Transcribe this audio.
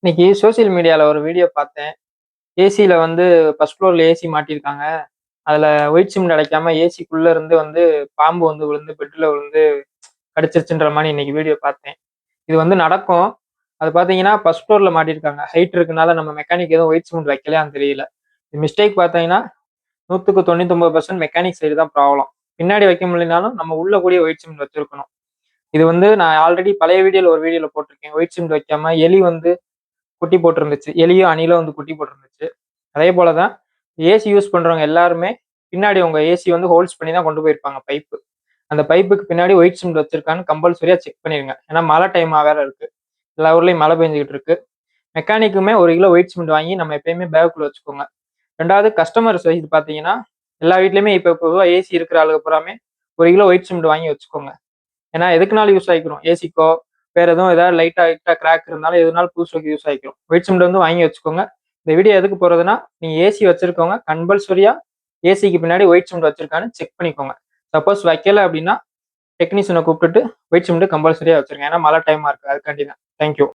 இன்னைக்கு சோசியல் மீடியால ஒரு வீடியோ பார்த்தேன். ஏசில வந்து ஃபர்ஸ்ட் ஃப்ளோர்ல ஏசி மாட்டியிருக்காங்க. அதுல ஒயிட் சிமெண்ட் அடைக்காம ஏசிக்குள்ள இருந்து பாம்பு விழுந்து பெட்ல விழுந்து கடிச்சிருச்சுன்ற மாரி இன்னைக்கு வீடியோ பார்த்தேன். இது நடக்கும். அது பார்த்தீங்கன்னா, ஃபர்ஸ்ட் ஃப்ளோர்ல மாட்டியிருக்காங்க. ஹைட் இருக்கனால நம்ம மெக்கானிக் எதுவும் ஒயிட் சிமெண்ட் வைக்கலையான்னு தெரியல. மிஸ்டேக் பார்த்தீங்கன்னா, 100க்கு 99% மெக்கானிக் சைடு தான் ப்ராப்ளம். பின்னாடி வைக்க முடியலனாலும் நம்ம உள்ள கூடிய ஒயிட் சிமெண்ட் வச்சிருக்கணும். இது நான் ஆல்ரெடி பழைய வீடியோல ஒரு வீடியோல போட்டிருக்கேன். ஒயிட் சிமெண்ட் வைக்காம எலி குட்டி போட்டிருந்துச்சு. எலியும் அணிலும் குட்டி போட்டிருந்துச்சு. அதே போல தான் ஏசி யூஸ் பண்றவங்க எல்லாருமே பின்னாடி உங்க ஏசி ஹோல்ஸ் பண்ணி தான் கொண்டு போயிருப்பாங்க பைப்பு. அந்த பைப்புக்கு பின்னாடி ஒயிட் சிமெண்ட் வச்சிருக்கான்னு கம்பல்சரியா செக் பண்ணிருங்க. ஏன்னா மழை டைமா வேற இருக்கு. எல்லா ஊர்லயும் மழை பெஞ்சுக்கிட்டு இருக்கு. மெக்கானிக்குமே 1 கிலோ ஒயிட் சிமெண்ட் வாங்கி நம்ம எப்பயுமே பேக்குள்ள வச்சுக்கோங்க. 2வது கஸ்டமர் சைடு பார்த்தீங்கன்னா, எல்லா வீட்லயுமே இப்ப பொதுவா ஏசி இருக்கிற ஆளுக பூராமே 1 கிலோ ஒயிட் சிமெண்ட் வாங்கி வச்சுக்கோங்க. ஏன்னா எதுக்குனாலும் யூஸ் ஆகிக்கும். ஏசிக்கோ வேற எதுவும் ஏதாவது லைட்டா கிராக் இருந்தாலும் எதுனாலும் புதுசு வைக்க யூஸ் ஆகிக்கும். ஒயிட் சிமெண்ட் வாங்கி வச்சுக்கோங்க. இந்த வீடியோ எதுக்கு போறதுன்னா, நீங்க ஏசி வச்சிருக்கவங்க கம்பல்சரியா ஏசிக்கு பின்னாடி ஒயிட் சிமெண்ட் வச்சிருக்கான்னு செக் பண்ணிக்கோங்க. சப்போஸ் வைக்கல அப்படின்னா டெக்னீஷியனை கூப்பிட்டுட்டு ஒயிட் சிமெண்ட் கம்பல்சரியா வச்சிருங்க. ஏன்னா மழை டைமா இருக்கு. அதுக்காண்டி தான். தேங்க்யூ.